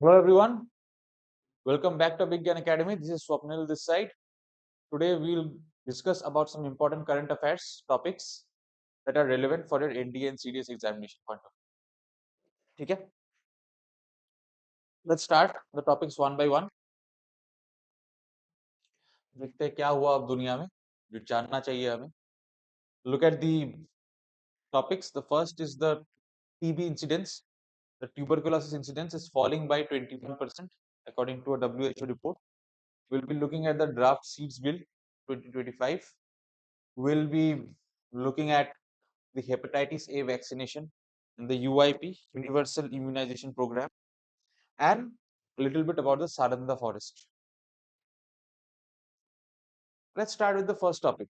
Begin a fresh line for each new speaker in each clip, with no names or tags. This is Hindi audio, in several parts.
Hello everyone, welcome back to Big Gyan Academy. This is Swapnil this side. Today we'll discuss about some important current affairs topics that are relevant for your NDA and CDS examination point of view. ठीक है? Let's start the topics one by one. देखते हैं क्या हुआ अब दुनिया में जो जानना चाहिए हमें. Look at the topics. The first is the TB incidence. The tuberculosis incidence is falling by 21% according to a WHO report. We'll be looking at the draft seeds bill 2025. We'll be looking at the hepatitis A vaccination and the UIP, Universal Immunization Program, and a little bit about the Saranda Forest. Let's start with the first topic,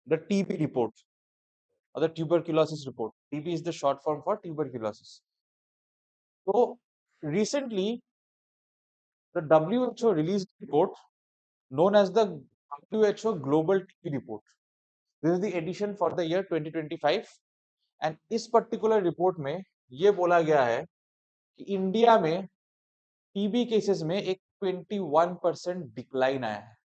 the TB report or the tuberculosis report. TB is the short form for tuberculosis. So recently, the WHO released a report known as the WHO Global TB Report. This is the edition for the year 2025 and इस particular report में ये बोला गया है कि इंडिया में टीबी केसेस में एक 21% डिक्लाइन आया है.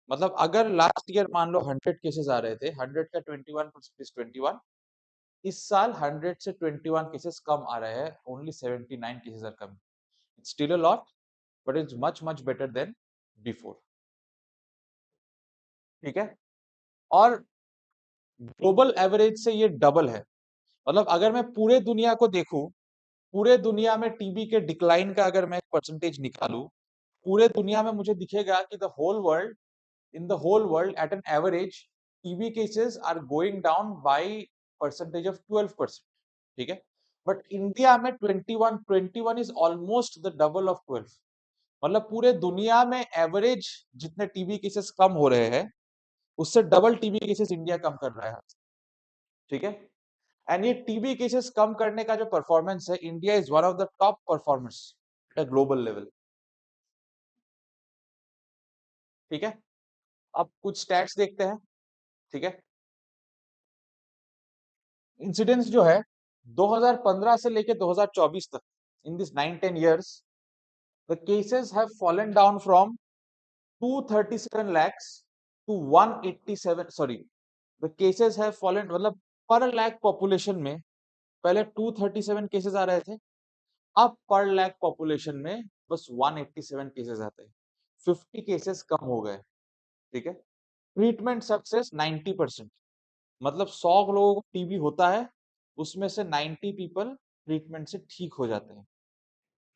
मतलब अगर लास्ट ईयर मान लो 100 केसेस आ रहे थे, 100 का 21% इज 21. इस साल 100 से 21 केसेस कम आ रहे हैं, only 79 cases are coming. It's still a lot but it's much much better than before. ठीक है, और ग्लोबल एवरेज से ये डबल है. मतलब अगर मैं पूरे दुनिया को देखूं, पूरे दुनिया में टीबी के डिक्लाइन का अगर मैं परसेंटेज निकालूं, पूरे दुनिया में मुझे दिखेगा कि the whole world, in the whole world at an average TB cases are going down by percentage of 12%. ठीक है, बट इंडिया में 21 is almost the double of 12. मतलब पूरे दुनिया में एवरेज जितने टीबी केसेस कम हो रहे हैं उससे डबल टीबी केसेस इंडिया कम कर रहा है. ठीक है, एंड ये टीबी केसेस कम करने का जो परफॉर्मेंस है, India is one of the top performers eight global level. ठीक है, अब कुछ स्टैट्स देखते हैं. ठीक है, इंसिडेंस जो है 2015 से लेके 2024 तक, in this 9-10 years the cases have fallen down from 237 lakhs to 187. sorry, the cases have fallen, मतलब पर लाख पॉपुलेशन में पहले 237 केसेस आ रहे थे, अब पर लाख पॉपुलेशन में बस 187 केसेस आते हैं. 50 केसेस कम हो गए. ठीक है, ट्रीटमेंट सक्सेस 90%. मतलब 100 लोगों को टीबी होता है, उसमें से 90 पीपल ट्रीटमेंट से ठीक हो जाते हैं.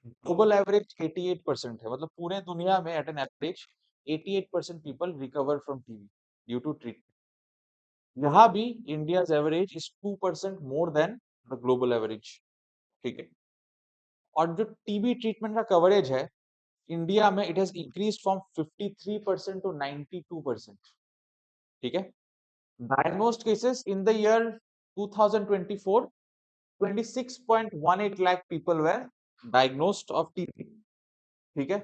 ग्लोबल एवरेज 88% है. मतलब पूरे दुनिया में at an average 88% people recover from TB due to treatment. यहाँ भी India's average is 2% more than the global average. ठीक है, और जो टीबी ट्रीटमेंट का कवरेज है इंडिया में, it has increase from 53% to 92%. ठीक है, diagnosed cases in the year 2024, 26.18 lakh people were diagnosed of TB. ठीक है,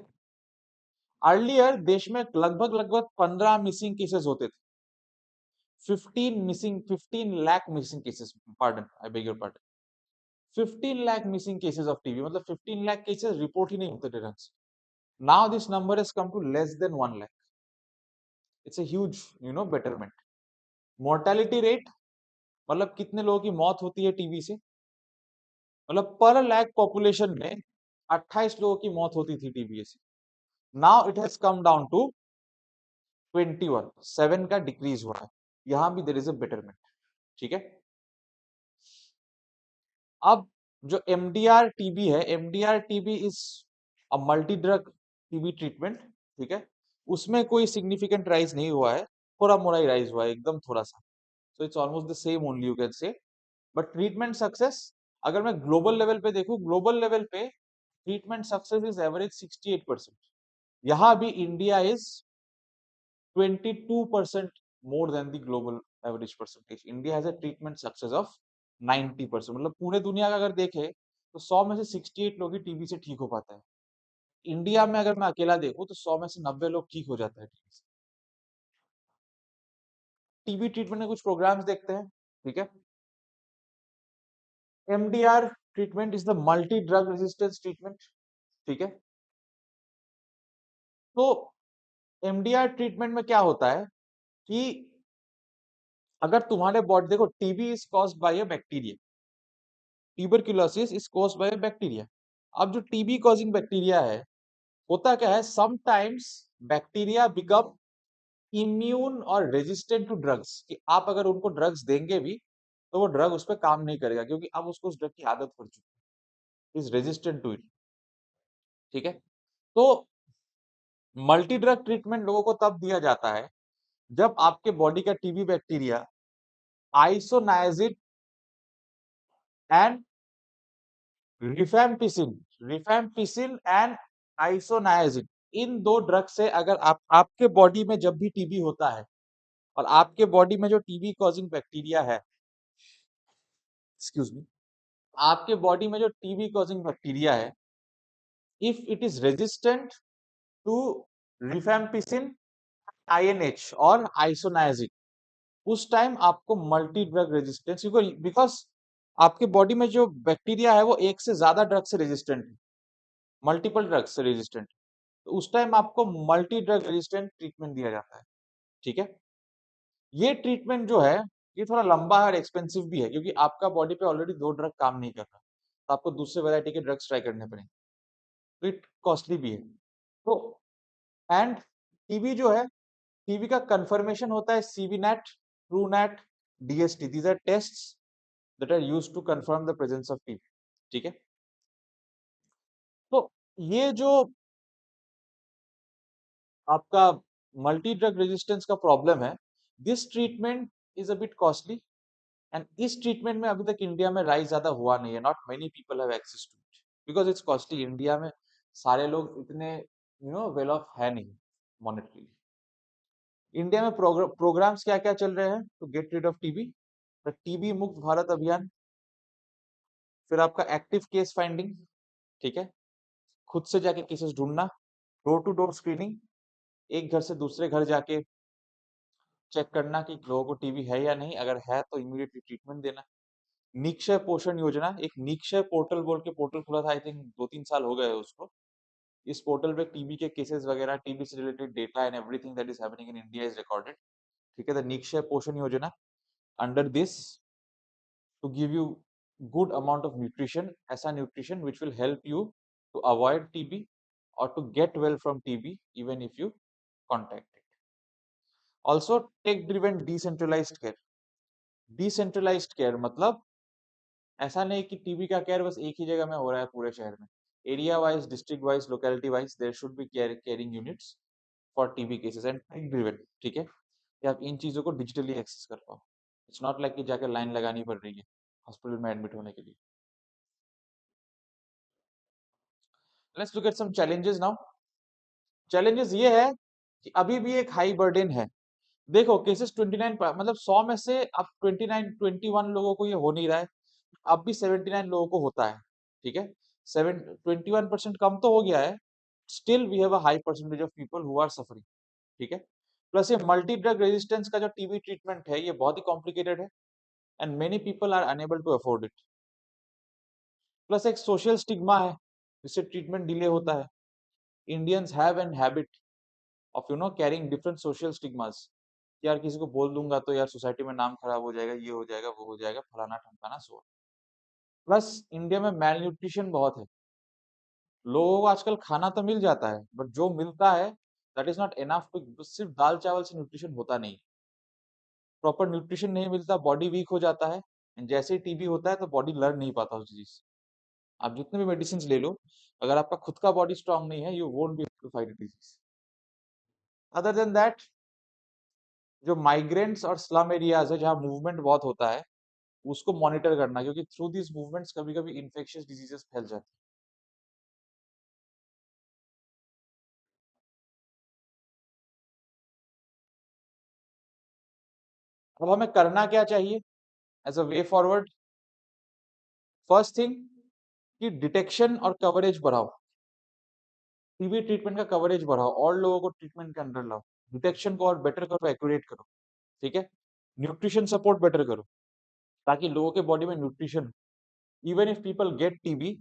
अर्लियर देश में लगभग 15 मिसिंग केसेस होते थे. 15 lakh missing cases, pardon, I beg your pardon, 15 lakh missing cases of TB. मतलब 15 लाख केसेस रिपोर्ट ही नहीं होते थे ढंग से. Now this number has come to less than 1 lakh. It's a huge betterment. Mortality rate, मतलब कितने लोगों की मौत होती है टीबी से, मतलब पर लाख पॉपुलेशन में 28 लोगों की मौत होती थी टीबी से. Now it has come down to 21, 7 का डिक्रीज हुआ है. यहां भी देयर इज अ बेटरमेंट. ठीक है, अब जो एमडीआर टीबी है, MDR TB is a multi drug TB treatment. ठीक है, उसमें कोई सिग्निफिकेंट राइज नहीं हुआ है, थोड़ा मोड़ा ही राइज हुआ है, एकदम थोड़ा सा. So it's almost the same only, you can say. But treatment success अगर मैं ग्लोबल लेवल पे देखूं, ग्लोबल लेवल पे ट्रीटमेंट सक्सेस इज एवरेज 68%. यहाँ भी India is 22% more than the global average percentage. India has a treatment success of 90%. मतलब पूरे दुनिया का अगर देखे तो 100 में से 68 लोग ही टीबी से ठीक हो पाता है. इंडिया में अगर मैं अकेला देखूं तो 100 में से 90 लोग ठीक हो जाता है टीबी से. टीबी ट्रीटमेंट में कुछ प्रोग्राम्स देखते हैं. ठीक है, MDR treatment is the multi drug resistance treatment. ठीक है। तो एमडीआर ट्रीटमेंट में क्या होता है कि अगर तुम्हारे बॉडी, देखो TB is caused by a bacteria, tuberculosis is caused by a bacteria. अब जो टीबी कॉजिंग बैक्टीरिया है, होता क्या है, समटाइम्स बैक्टीरिया बिकम इम्यून और रेजिस्टेंट टू ड्रग्स, कि आप अगर उनको ड्रग्स देंगे भी तो वो ड्रग उस पर काम नहीं करेगा, क्योंकि अब उसको उस ड्रग की आदत पड़ चुकी है, इज रेजिस्टेंट टू इट। ठीक है। तो मल्टी ड्रग ट्रीटमेंट लोगों को तब दिया जाता है जब आपके बॉडी का TB bacteria isoniazid and rifampicin, rifampicin and isoniazid, इन दो ड्रग से अगर आपके बॉडी में जब भी टीबी होता है और आपके बॉडी में जो टीबी कॉजिंग बैक्टीरिया है, एक्सक्यूज मी, आपके बॉडी में जो टीबी कॉजिंग बैक्टीरिया है, if it is resistant to rifampicin, INH और आइसोनाइजिन, उस टाइम आपको मल्टी ड्रग रेजिस्टेंस, बिकॉज आपके बॉडी में जो बैक्टीरिया है वो एक से ज्यादा ड्रग से रेजिस्टेंट है, मल्टीपल ड्रग से रेजिस्टेंट, तो उस टाइम आपको मल्टी ड्रग रेजिस्टेंट ट्रीटमेंट दिया जाता है। ठीक है। ये ट्रीटमेंट जो है ये थोड़ा लंबा है और एक्सपेंसिव भी है, क्योंकि आपका बॉडी पे ऑलरेडी दो ड्रग काम नहीं कर रहा, तो आपको दूसरे वैरायटी के ड्रग्स ट्राई करने पड़ेंगे, तो इट कॉस्टली भी है। तो एंड टीबी जो है, टीबी का कंफर्मेशन होता है CB NAAT, Truenat, DST, these are tests that are used to confirm the presence of TB. ठीक है। तो ये जो आपका मल्टी ड्रग रेजिस्टेंस का प्रॉब्लम है, this treatment is a bit costly, and इस ट्रीटमेंट में अभी तक इंडिया में राइज ज्यादा हुआ नहीं है, not many people have access to it because it's costly. India में सारे लोग इतने वेल ऑफ है नहीं मॉनेटरी। इंडिया में प्रोग्राम्स क्या क्या चल रहे हैं to get rid of TB? TB Mukt Bharat अभियान, फिर आपका एक्टिव केस फाइंडिंग, ठीक है, खुद से जाके केसेस ढूंढना, डोर टू डोर स्क्रीनिंग, एक घर से दूसरे घर जाके चेक करना कि लोगों को टीबी है या नहीं, अगर है तो इमीडिएटली ट्रीटमेंट देना। निक्षय पोषण योजना, एक निक्षय पोर्टल बोल के पोर्टल खुला था, आई थिंक 2-3 साल हो गए उसको। इस पोर्टल पे टीबी के केसेस वगैरह, टीबी से related data and everything that is happening in India is recorded. ठीक है। द निक्षय पोषण योजना, under this to give you good amount of nutrition, ऐसा nutrition which will help you to avoid TB or to get well from TB even if you contact it. Also tech driven decentralized care, decentralized care मतलब ऐसा नहीं कि टीबी का केयर बस एक ही जगह में हो रहा है पूरे शहर में, area wise, district wise, locality wise there should be caring units for TB cases and tech driven. ठीक है, कि आप इन चीजों को डिजिटली एक्सेस कर पाओ, इट्स नॉट लाइक कि जाकर लाइन लगानी पड़ रही है हॉस्पिटल में एडमिट होने के लिए। Let's look at some challenges now. Challenges ये है कि अभी भी एक हाई बर्डन है। देखो केसेस 29, मतलब 100 में से अब 21 लोगों को ये हो नहीं रहा है, अब भी 79 लोगों को होता है। ठीक है, 21% कम तो हो गया है, still we have a high percentage of people who are suffering. ठीक है। प्लस ये मल्टी ड्रग रेजिस्टेंस का जो टीबी ट्रीटमेंट है ये बहुत ही कॉम्प्लिकेटेड है and many people are unable to afford it. Plus एक सोशल स्टिग्मा है जिससे ट्रीटमेंट डिले होता है। Indians have an habit of carrying different social stigmas, यार किसी को बोल दूंगा तो यार सोसाइटी में नाम खराब हो जाएगा, ये हो जाएगा, वो हो जाएगा, फलाना ठमकाना सो। प्लस इंडिया में मैल न्यूट्रिशन बहुत है, लोगों को आजकल खाना तो मिल जाता है बट जो मिलता है that is not enough to, सिर्फ दाल चावल से न्यूट्रिशन होता नहीं, प्रॉपर न्यूट्रिशन नहीं मिलता, बॉडी वीक हो जाता है, and जैसे ही टीबी होता है तो बॉडी लड़ नहीं पाता उस चीज। आप जितने भी मेडिसिन ले लो, अगर आपका खुद का बॉडी स्ट्रांग नहीं है you won't be able to fight disease. Other than that, जो माइग्रेंट्स और स्लम एरियाज है जहाँ मूवमेंट बहुत होता है उसको मॉनिटर करना, क्योंकि थ्रू दिस मूवमेंट्स कभी कभी इन्फेक्शियस डिजीजेस फैल जाती है। अब हमें करना क्या चाहिए as a way forward? First thing कि डिटेक्शन और कवरेज बढ़ाओ, टीबी ट्रीटमेंट का कवरेज बढ़ाओ और लोगों को ट्रीटमेंट के अंदर लाओ, डिटेक्शन को और बेटर करो, एक्यूरेट करो। ठीक है। न्यूट्रिशन सपोर्ट बेटर करो ताकि लोगों के बॉडी में nutrition, even if people get TB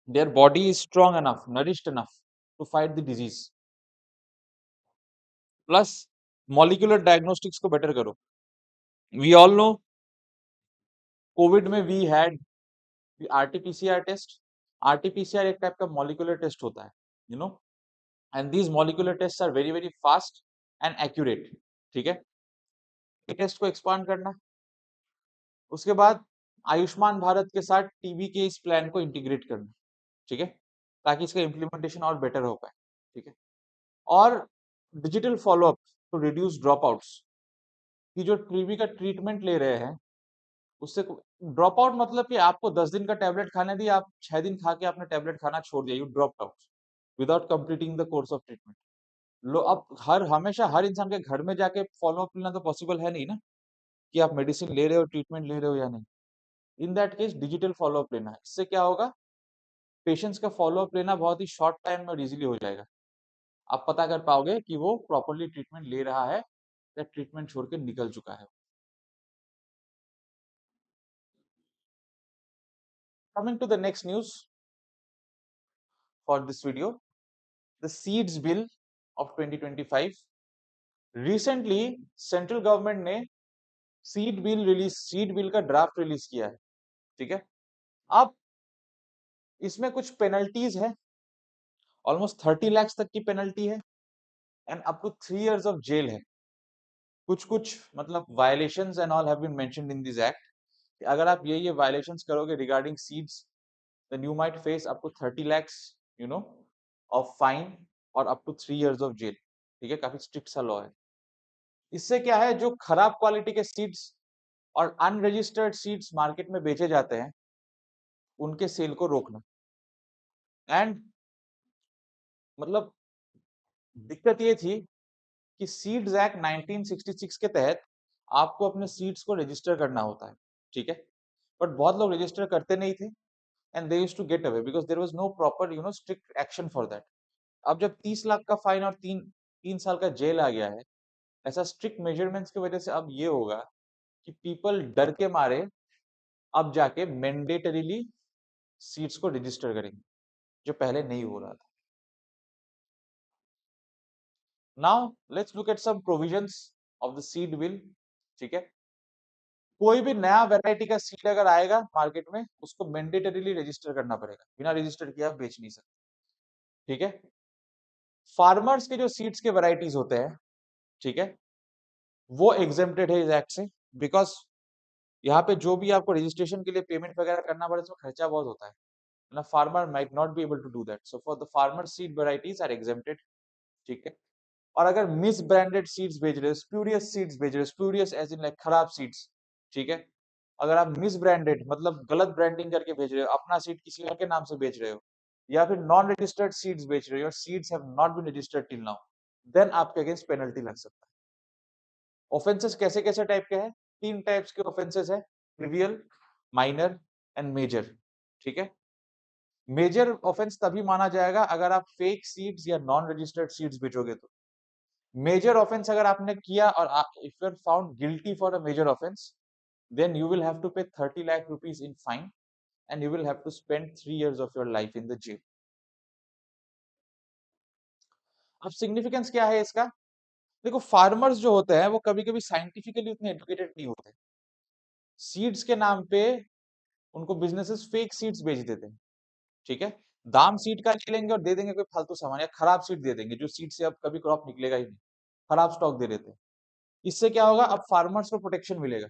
their body is strong enough, nourished enough to fight the disease. Plus molecular diagnostics को better करो. We all know COVID में we had the RT-PCR test. RT-PCR एक टाइप का molecular test होता है, you know, and these molecular tests are very very fast and accurate. ठीक है, ये टेस्ट को एक्सपांड करना. उसके बाद आयुष्मान भारत के साथ टीबी के इस प्लान को इंटीग्रेट करना. ठीक है, ताकि इसका इम्प्लीमेंटेशन और बेटर हो पाए. ठीक है, और digital follow up to reduce drop outs, कि जो टीबी का ट्रीटमेंट ले रहे हैं उससे ड्रॉप आउट मतलब कि आपको 10 दिन का टैबलेट खाने दिया, आप 6 दिन खा के आपने टैबलेट खाना छोड़ दिया, you drop out without completing the course of treatment. लो, अब हमेशा हर इंसान के घर में जाके फॉलोअप लेना तो पॉसिबल है नहीं ना, कि आप मेडिसिन ले रहे हो, ट्रीटमेंट ले रहे हो या नहीं. In that case digital follow up लेना है. इससे क्या होगा, पेशेंट्स का फॉलोअप लेना बहुत ही शॉर्ट टाइम में और इजीली हो जाएगा. आप पता कर पाओगे कि वो प्रॉपरली ट्रीटमेंट ले रहा है या ट्रीटमेंट छोड़ के निकल चुका है. Coming to the next news for this video, the seeds bill of 2025. recently central government ने सीड बिल का ड्राफ्ट रिलीज किया है. ठीक है, अब इसमें कुछ पेनल्टीज है, ऑलमोस्ट 30 lakhs तक की पेनल्टी है and up to 3 years of jail है. कुछ मतलब violations and all have been mentioned in this act. अगर आप ये वायलेशंस करोगे regarding seeds, then you might face up to 30 lakhs, you know, of fine और up to 3 years of jail. ठीक है, काफी स्ट्रिक्ट सा लॉ है. इससे क्या है, जो खराब क्वालिटी के सीड्स और अनरजिस्टर्ड सीड्स मार्केट में बेचे जाते हैं उनके सेल को रोकना. एंड मतलब दिक्कत ये थी कि सीड्स एक्ट 1966 के तहत आपको अपने सीड्स को रजिस्टर करना होता है. ठीक है, बट बहुत लोग रजिस्टर करते नहीं थे and they used to get away because there was no proper strict action for that. अब जब 30 लाख का फाइन और 3 साल का जेल आ गया है, ऐसा स्ट्रिक्ट मेजरमेंट्स की वजह से अब ये होगा कि पीपल डर के मारे अब जाके मैंडेटरीली सीट्स को रजिस्टर करेंगे, जो पहले नहीं हो रहा था. Now let's look at some provisions of the seed bill. ठीक है, कोई भी नया वैरायटी का सीड अगर आएगा मार्केट में, उसको मैंडेटरीली रजिस्टर करना पड़ेगा, बिना रजिस्टर किए आप बेच नहीं सकते. ठीक है, फार्मर्स के जो सीड्स के वैरायटीज होते हैं, ठीक है, वो एग्जेम्प्टेड है इस एक्ट से, बिकॉज यहाँ पे जो भी आपको रजिस्ट्रेशन के लिए पेमेंट वगैरह करना पड़े, उसमें खर्चा बहुत होता है ना. Farmer might not be able to do that, so for the farmer seed varieties are exempted. ठीक है, और अगर मिस ब्रांडेड सीड्स भेज रहे हो, स्प्यूरियस सीड्स भेज रहे हो, स्प्यूरियस एज इन लाइक खराब सीड्स, ठीक है, अगर आप मिस ब्रांडेड मतलब गलत ब्रांडिंग करके भेज रहे हो, अपना सीड किसी और के नाम से बेच रहे हो, या फिर नॉन रजिस्टर्ड सीड्स बेच रहे हो, और seeds have not been registered till now, then आपके अगेंस्ट पेनल्टी लग सकता है. ऑफेंसेस कैसे कैसे टाइप के हैं, 3 टाइप्स के ऑफेंसेस है, ट्रिवियल, माइनर एंड मेजर. ठीक है, मेजर ऑफेंस तभी माना जाएगा अगर आप फेक सीड्स या नॉन रजिस्टर्ड सीड्स बेचोगे तो. मेजर ऑफेंस अगर आपने किया और if you are found guilty for a major offence, then you will have to pay 30 lakh rupees in fine and you will have to spend 3 years of your life in the jail. अब सिग्निफिकेंस क्या है इसका, देखो फार्मर्स जो होते हैं वो कभी कभी साइंटिफिकली उतने एजुकेटेड नहीं होते. सीड्स के नाम पे उनको बिजनेसेस फेक सीड्स बेच देते हैं. ठीक है, दाम सीड का ले लेंगे और दे देंगे कोई फालतू सामान, या खराब सीड दे देंगे जो सीड से अब कभी क्रॉप निकलेगा ही नहीं, खराब स्टॉक दे देते हैं. इससे क्या होगा, अब फार्मर्स को प्रोटेक्शन मिलेगा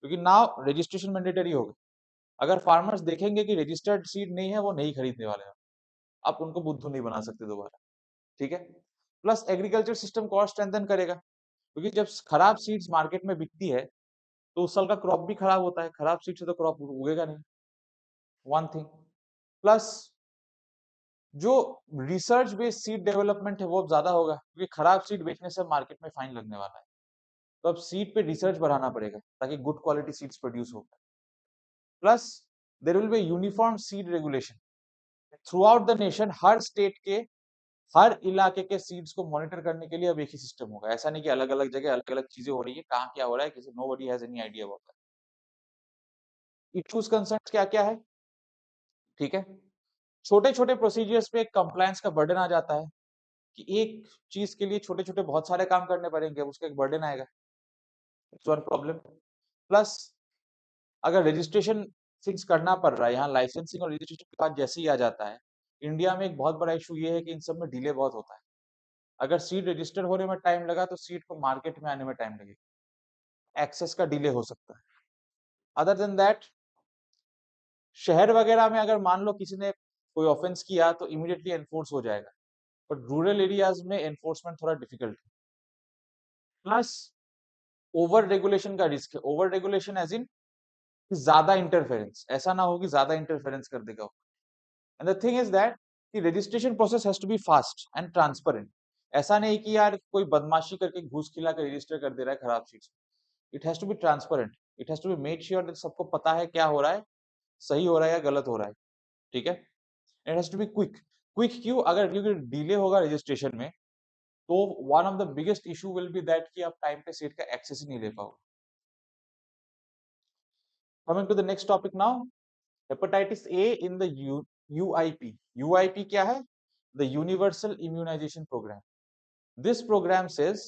क्योंकि नाउ रजिस्ट्रेशन मैंडेटरी होगा. अगर फार्मर्स देखेंगे कि रजिस्टर्ड सीड नहीं है, वो नहीं खरीदने वाले हैं, आप उनको बुद्धू नहीं बना सकते दोबारा. ठीक है, प्लस एग्रीकल्चर सिस्टम को और स्ट्रेंथन करेगा क्योंकि जब खराब सीड्स मार्केट में बिकती है तो उस साल का क्रॉप भी खराब होता है, खराब सीड से तो क्रॉप उगेगा नहीं, वन थिंग. प्लस जो रिसर्च बेस्ड सीड डेवलपमेंट है वो ज्यादा होगा क्योंकि खराब सीड बेचने से मार्केट में फाइन लगने वाला है. तो अब सीड पे रिसर्च बढ़ाना पड़ेगा ताकि गुड क्वालिटी सीड्स प्रोड्यूस हो. Plus there will be uniform seed regulation throughout the nation. हर स्टेट के हर इलाके के सीड्स को मॉनिटर करने के लिए अब एक ही सिस्टम होगा. ऐसा नहीं कि अलग अलग जगह अलग अलग चीजें हो रही है, कहाँ क्या हो रहा है किसी nobody has any idea about that. Issues concerns क्या क्या है, ठीक है, छोटे छोटे प्रोसीजर्स पे कंप्लायंस का बर्डन आ जाता है कि एक चीज के लिए छोटे छोटे बहुत सारे काम करने पड़ेंगे, उसका एक बर्डन आएगा। It's one problem. प्लस अगर रजिस्ट्रेशन सिंस करना पड़ रहा है, यहाँ लाइसेंसिंग और रजिस्ट्रेशन के बाद जैसे ही आ जाता है, इंडिया में एक बहुत बड़ा इशू ये है कि इन सब में डिले बहुत होता है। अगर सीट रजिस्टर होने में टाइम लगा तो सीट को मार्केट में आने में टाइम लगेगा, एक्सेस का डिले हो सकता है। अदर देन दैट, शहर वगैरह में अगर मान लो किसी ने कोई ऑफेंस किया तो इमीडिएटली एनफोर्स हो जाएगा, बट रूरल एरियाज में एनफोर्समेंट थोड़ा डिफिकल्ट है। प्लस ओवर रेगुलेशन का रिस्क है। ओवर रेगुलेशन एज इन ज्यादा इंटरफेरेंस, ऐसा ना हो कि ज्यादा इंटरफेरेंस कर देगा। And the thing is that कि registration process has to be fast and transparent. ऐसा नहीं कि यार कोई बदमाशी करके घूस खिला कर रजिस्टर कर दे रहा है खराब seeds. It has to be transparent, it has to be make sure that सबको पता है क्या हो रहा है, सही हो रहा है या गलत हो रहा है। ठीक है, it has to be quick. Quick क्यों? अगर क्योंकि डिले होगा रजिस्ट्रेशन में तो one of the biggest issue will be that कि आप टाइम पे सीट का एक्सेस ही नहीं ले पाओगे। Coming to the next topic now, hepatitis A in the UIP। UIP क्या है? The universal immunization programme. This programme says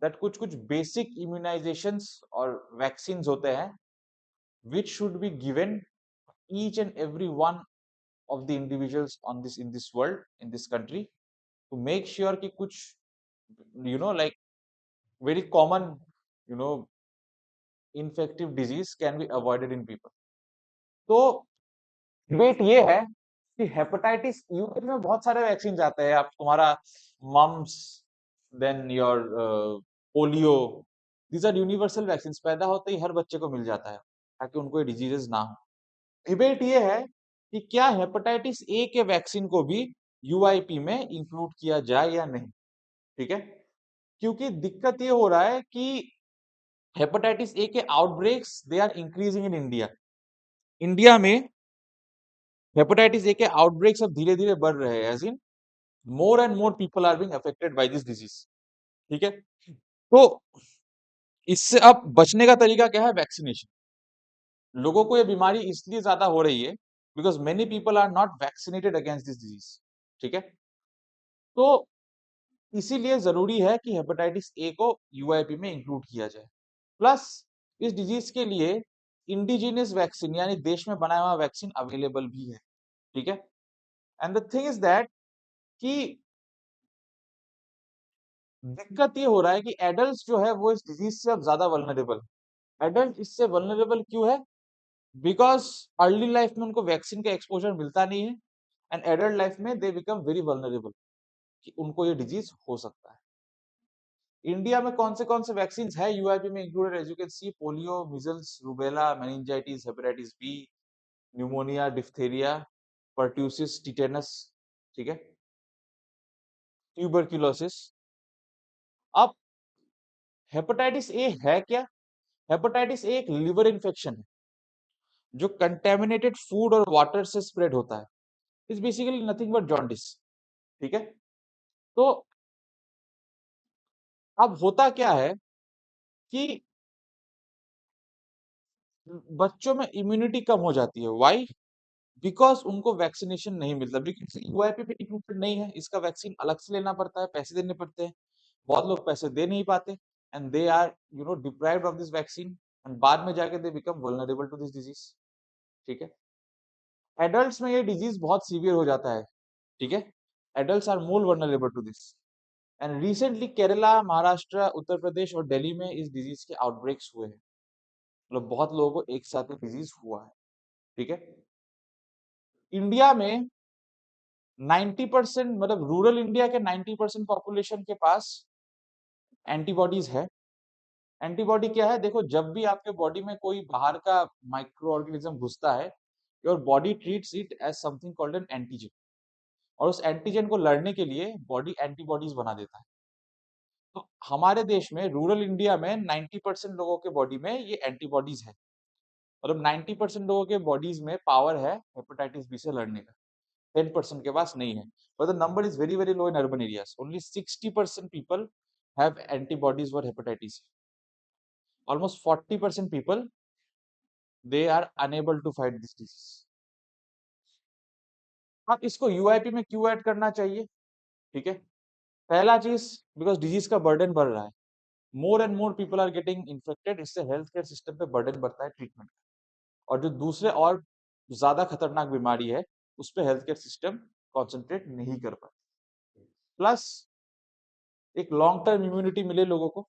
that कुछ कुछ बेसिक इम्यूनाइजेशंस और वैक्सीन होते हैं which should be given each and every one of the individuals on this in this world, in this country, to make sure कि कुछ like very common you know infective disease can be avoided in people. तो डिबेट ये है कि हेपेटाइटिस यूके में बहुत सारे वैक्सीन आते हैं। आप तुम्हारा mumps, then your polio, these are universal vaccine, पैदा होते ही हर बच्चे को मिल जाता है ताकि उनको ये डिजीजेस ना हो। डिबेट ये है कि क्या हेपेटाइटिस ए के वैक्सीन को भी यूआईपी में इंक्लूड किया जाए या नहीं। ठीक है, क्योंकि दिक्कत ये हो रहा है कि हेपेटाइटिस ए के outbreaks they are increasing in India. India में हेपेटाइटिस ए के आउटब्रेक्स अब धीरे धीरे बढ़ रहे हैं, as in more and more people are being affected by this disease. ठीक है, तो इससे अब बचने का तरीका क्या है? वैक्सीनेशन। लोगों को ये बीमारी इसलिए ज्यादा हो रही है because many people are not vaccinated against this disease. ठीक है, तो इसीलिए जरूरी है कि हेपेटाइटिस ए को यूआईपी में इंक्लूड किया जाए। प्लस इस डिजीज के लिए इंडिजिनियस वैक्सीन यानी देश में बनाया हुआ वैक्सीन अवेलेबल भी है। ठीक है, and the thing is that कि दिक्कत ये हो रहा है कि एडल्ट जो है वो इस डिजीज से अब ज्यादा वल्नरेबल। एडल्ट इससे वल्नरेबल क्यों है? बिकॉज अर्ली लाइफ में उनको वैक्सीन का एक्सपोजर मिलता नहीं है एंड एडल्ट लाइफ में दे बिकम वेरी वल्नरेबल कि उनको ये डिजीज हो सकता है। इंडिया में कौन से वैक्सीन है यूआईपी में included? As you can see, polio, measles, rubella, meningitis, hepatitis B, pneumonia, diphtheria, pertussis, tetanus. ठीक है, ट्यूबरक्यूलोसिस। अब हेपेटाइटिस ए है क्या? हेपेटाइटिस ए एक लिवर इन्फेक्शन है जो कंटेमिनेटेड फूड और वाटर से स्प्रेड होता है। It's basically nothing but jaundice. ठीक है, तो अब होता क्या है कि बच्चों में इम्यूनिटी कम हो जाती है। व्हाई? बिकॉज उनको वैक्सीनेशन नहीं मिलता, यूआईपी पे इंक्लूडेड नहीं है। इसका वैक्सीन अलग से लेना पड़ता है, पैसे देने पड़ते हैं। बहुत लोग पैसे दे नहीं पाते and they are deprived of this vaccine and बाद में जाके they become vulnerable to this disease. ठीक है, एडल्ट्स में ये डिजीज बहुत सीवियर हो जाता है। ठीक है, adults are more vulnerable to this and recently Kerala, Maharashtra, Uttar Pradesh और दिल्ली में इस डिजीज के आउटब्रेक्स हुए हैं। मतलब बहुत लोगों को एक साथ डिजीज हुआ है। ठीक है, इंडिया में 90% मतलब रूरल इंडिया के 90% पॉपुलेशन के पास एंटीबॉडीज है। एंटीबॉडी क्या है? देखो, जब भी आपके बॉडी में कोई बाहर का माइक्रो ऑर्गेनिज्म घुसता है, your body treats it as something called an antigen, और उस एंटीजन को लड़ने के लिए बॉडी एंटीबॉडीज बना देता है। तो हमारे देश में रूरल इंडिया में 90% लोगों के बॉडी में ये एंटीबॉडीज है। मतलब 90% लोगों के बॉडीज में पावर है हेपेटाइटिस बी से लड़ने का, 10% के पास नहीं है। But the number is very very low in urban areas. Only 60% people have antibodies for hepatitis. Almost 40% people, they are unable to fight this disease. अब इसको यूआईपी में क्यों ऐड करना चाहिए? ठीक है, पहला चीज बिकॉज डिजीज का बर्डन बढ़ रहा है, more and more people are getting infected, इससे हेल्थ केयर सिस्टम पे बर्डन बढ़ता है ट्रीटमेंट, और जो दूसरे और ज्यादा खतरनाक बीमारी है उस पर हेल्थ केयर सिस्टम कॉन्सेंट्रेट नहीं कर पाते। प्लस एक लॉन्ग टर्म इम्यूनिटी मिले लोगों को,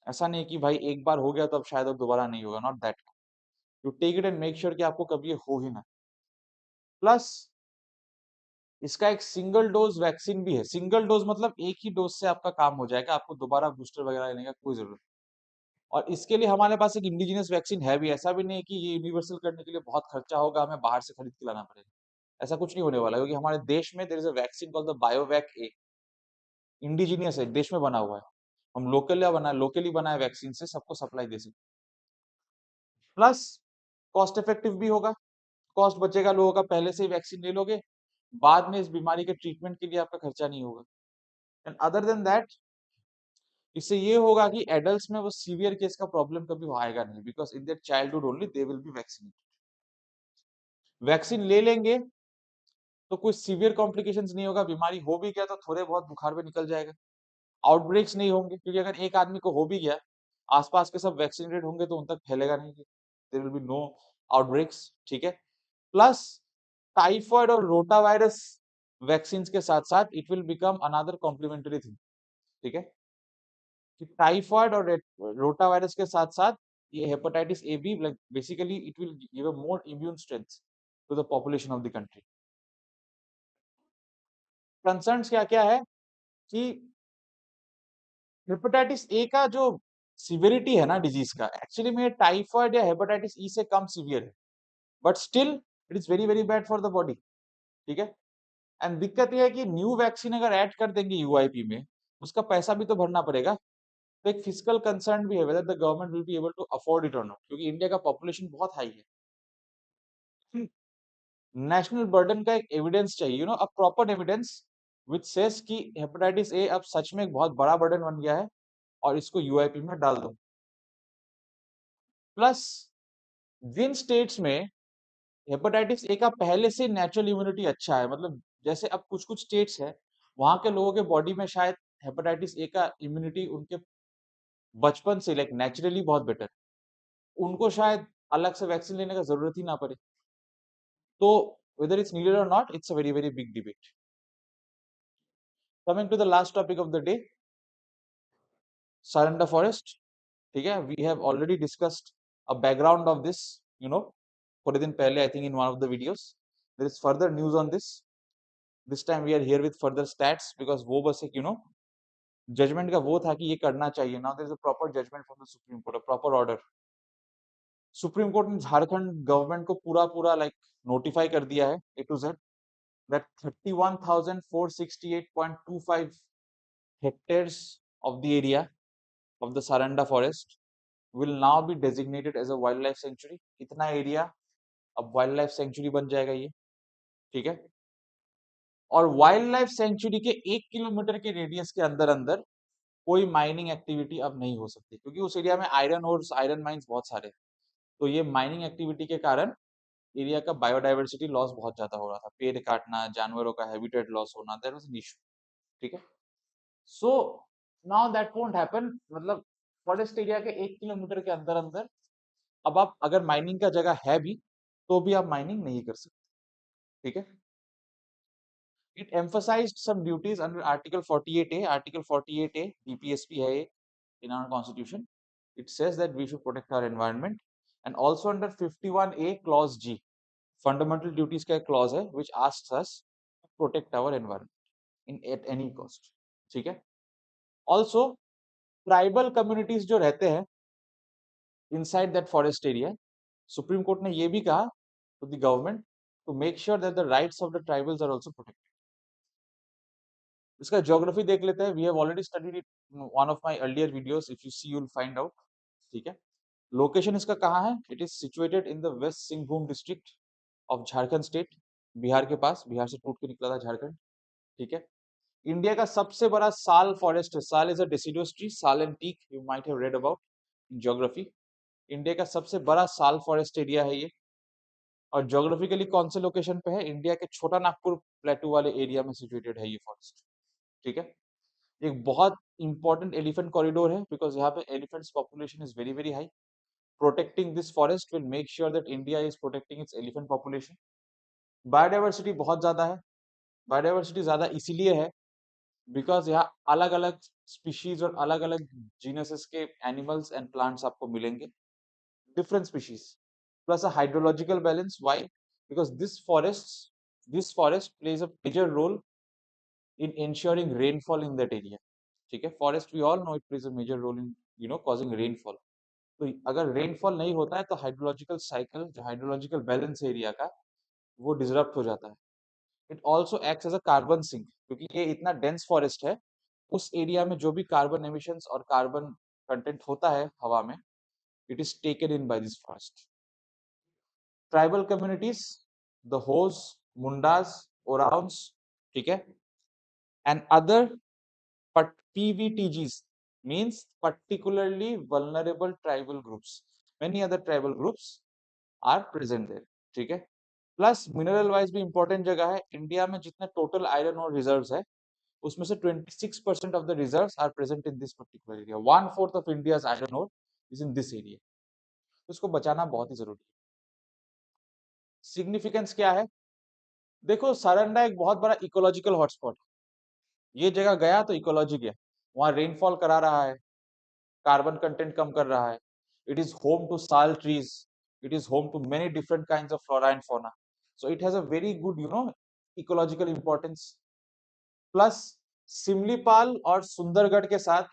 ऐसा नहीं कि भाई एक बार हो गया तो अब शायद अब दोबारा नहीं होगा, not that. You take it and make sure कि आपको कभी ये हो ही ना। प्लस इसका एक सिंगल डोज वैक्सीन भी है, सिंगल डोज मतलब एक ही डोज से आपका काम हो जाएगा, आपको दोबारा बूस्टर वगैरह लेने का कोई जरूरत नहीं। और इसके लिए हमारे पास एक इंडिजिनियस वैक्सीन है भी, ऐसा भी नहीं है कि ये यूनिवर्सल करने के लिए बहुत खर्चा होगा, हमें बाहर से खरीद के लाना पड़ेगा, ऐसा कुछ नहीं होने वाला, क्योंकि हमारे देश में there is a vaccine called the Biovac A, indigenous है, देश में बना हुआ है, हम लोकली बनाए वैक्सीन से सबको सप्लाई दे सकते। प्लस कॉस्ट इफेक्टिव भी होगा, कॉस्ट बचेगा, लोगों का पहले से ही वैक्सीन ले लोगे, बाद में इस बीमारी के ट्रीटमेंट के लिए आपका खर्चा नहीं होगा। एंड अदर देन दैट, इससे ये होगा कि एडल्ट्स में वो सीवियर केस का प्रॉब्लम कभी आएगा नहीं, because in their childhood only they will be vaccinated. Vaccine ले लेंगे तो कोई सीवियर कॉम्प्लिकेशंस नहीं होगा, बीमारी हो भी गया तो थोड़े बहुत बुखार में निकल जाएगा, आउटब्रेक्स नहीं होंगे, क्योंकि अगर एक आदमी को हो भी गया, आसपास के सब वैक्सीनेटेड होंगे तो उन तक फैलेगा नहीं, there will be no outbreaks. ठीक है, प्लस टाइफॉइड और रोटा वायरस वैक्सीन के साथ साथ it will become another complementary thing. ठीक है, कि टाइफॉइड और रोटा वायरस के साथ साथ ये hepatitis A B, like basically it will give a more immune strength to the population of the country. Concerns क्या क्या है कि हेपेटाइटिस ए का जो सिवियरिटी है ना डिजीज का, एक्चुअली में टाइफॉइड या हेपेटाइटिस ई से कम सिवियर है, but still it is very very bad for the body. ठीक है, एंड दिक्कत यह है कि न्यू वैक्सीन अगर ऐड कर देंगे यूआईपी में, उसका पैसा भी तो भरना पड़ेगा, तो एक फिजिकल कंसर्न भी है whether the government will be able to afford it और नॉट, क्योंकि इंडिया का पॉपुलेशन बहुत हाई है। नेशनल बर्डन का एक एविडेंस चाहिए, you know, a proper evidence which says कि हेपेटाइटिस ए अब सच में एक बहुत बड़ा बर्डन बन गया है और इसको यूआईपी में डाल दो। प्लस जिन स्टेट्स में हेपेटाइटिस ए का पहले से नेचुरल इम्यूनिटी अच्छा है, मतलब जैसे अब कुछ कुछ स्टेट्स है वहां के लोगों के बॉडी में शायद हेपेटाइटिस ए का इम्यूनिटी उनके बचपन से लाइक नेचुरली बहुत बेटर, उनको शायद अलग से वैक्सीन लेने का जरूरत ही ना पड़े। तो whether it's needed or not, it's a very very big debate. Coming to the last topic of the day, Saranda forest. ठीक है, we have already discussed a background of this, you know, थोड़े दिन पहले, I think in one of the videos. There is further news on this. This time we are here with further stats because वो बस एक, you know, judgment का वो था कि ये करना चाहिए. Now there is a proper judgment from the Supreme Court, a proper order. Supreme Court ने झारखंड गवर्नमेंट को पूरा पूरा लाइक नोटिफाई कर दिया है ए to Z that 31,468.25 hectares of the area of the Saranda forest will now be designated as a wildlife sanctuary. इतना एरिया अब वाइल्ड लाइफ सेंचुरी बन जाएगा ये। ठीक है, और वाइल्ड लाइफ सेंचुरी के 1 किलोमीटर के रेडियस के अंदर अंदर कोई माइनिंग एक्टिविटी अब नहीं हो सकती, क्योंकि उस एरिया में आयरन और आयरन माइंस बहुत सारे हैं, तो ये माइनिंग एक्टिविटी के कारण एरिया का बायोडाइवर्सिटी लॉस बहुत ज्यादा हो रहा था, पेड़ काटना, जानवरों का हैबिटेट लॉस होना, दैट वाज एन इशू। ठीक है, so now that won't happen, मतलब फॉरेस्ट एरिया के 1 किलोमीटर के अंदर अंदर अब आप अगर माइनिंग का जगह है भी तो भी आप माइनिंग नहीं कर सकते। ठीक है, it emphasized some duties under article 48A, article 48A DPSP है ये in our constitution. It says that we should protect our environment, and also under 51A clause G, fundamental duties का एक clause है which asks us to protect our environment in at any cost. ठीक है, also ट्राइबल कम्युनिटीज जो रहते हैं inside that forest area, Supreme Court ने ये भी कहा to the government to make sure that the rights of the tribals are also protected. इसका ज्योग्राफी देख लेते हैं, we have already studied it in one of my earlier videos, if you see you will find out. ठीक है, लोकेशन इसका कहाँ है, it is situated in the West Singhbhum district of Jharkhand state, Bihar के पास, बिहार से टूट के निकला था झारखंड। ठीक है, इंडिया का सबसे बड़ा साल फॉरेस्ट है, sal is a deciduous tree, sal and teak you might have read about in geography. India का सबसे बड़ा साल फॉरेस्ट एरिया है ये, और ज्योग्राफिकली कौन से लोकेशन पे है? इंडिया के छोटा नागपुर प्लेटू वाले एरिया में सिचुएटेड है ये फॉरेस्ट। ठीक है, एक बहुत इंपॉर्टेंट एलिफेंट कॉरिडोर है बिकॉज यहाँ पे elephants population is very very high. Protecting this forest will make sure that India is protecting it's elephant population. Biodiversity बहुत ज्यादा है। बायोडाइवर्सिटी ज्यादा इसीलिए है बिकॉज यहाँ अलग अलग स्पीशीज और अलग अलग जीनसेस के एनिमल्स एंड प्लांट्स आपको मिलेंगे, different species, plus a hydrological balance. Why? Because this forest plays a major role in ensuring rainfall in that area. ठीक है, forest we all know it plays a major role in causing rainfall. तो अगर रेनफॉल नहीं होता है तो हाइड्रोलॉजिकल साइकिल, जो हाइड्रोलॉजिकल बैलेंस एरिया का, वो डिसरप्ट हो जाता है। It also acts as a carbon sink, क्योंकि ये इतना डेंस फॉरेस्ट है, उस एरिया में जो भी कार्बन एमिशंस और कार्बन कंटेंट होता है हवा में, it is taken in by this forest. Tribal communities, the होस, मुंडास, ओराउंस, ठीक है, and other PVTGs means particularly vulnerable tribal groups. Many other tribal groups are present there. ठीक है, प्लस मिनरल वाइज भी इंपॉर्टेंट जगह है। इंडिया में जितने टोटल आयरन और रिजर्व्स है, उसमें से 26% of the reserves are present in this particular area. 1/4 of India's iron ore is in this area. तो इसको बचाना बहुत ही जरूरी है। सिग्निफिकेंस क्या है? देखो, सारंडा एक बहुत बड़ा इकोलॉजिकल हॉटस्पॉट है। ये जगह गया तो इकोलॉजी गया। वहां रेनफॉल करा रहा है, कार्बन कंटेंट कम कर रहा है। It is home to sal trees, it is home to many different kinds of flora and fauna. So it has a very good ecological importance. Plus Simlipal और सुंदरगढ़ के साथ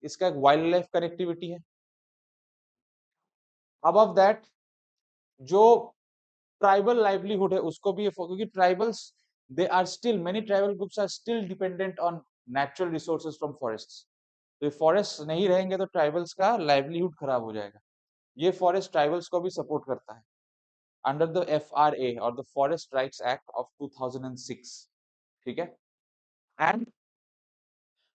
इसका एक वाइल्ड लाइफ कनेक्टिविटी है। अबव दैट, जो ट्राइबल लाइवलीहुड है उसको भी, क्योंकि tribals, they are still, many tribal groups are still dependent on natural resources from forest. तो ये फॉरेस्ट नहीं रहेंगे तो ट्राइबल्स का लाइवलीहुड खराब हो जाएगा। ये फॉरेस्ट ट्राइबल्स को भी सपोर्ट करता है अंडर द FRA और the forest rights act of 2006। ठीक है, and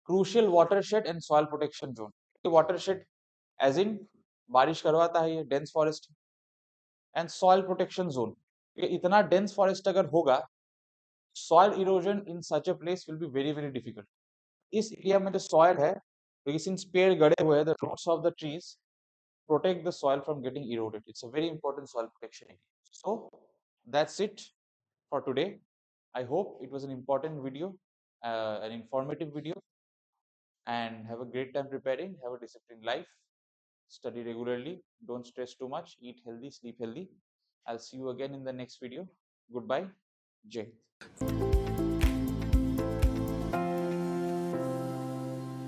crucial watershed and soil protection zone. Watershed as in बारिश करवाता है ये, dense forest. And soil protection zone, ये इतना डेंस फॉरेस्ट अगर होगा, soil erosion in such a place will be very very difficult. इस एरिया में जो सॉइल है, क्योंकि सिंस पेड़ गड़े हुए हैं, the roots of the trees protect the soil from getting eroded. It's a very important soil protection area. So that's it for today. I hope it was an important video, an informative video, and have a great time preparing. Have a disciplined life, study regularly, don't stress too much, eat healthy, sleep healthy. I'll see you again in the next video. Goodbye. Jai Hind.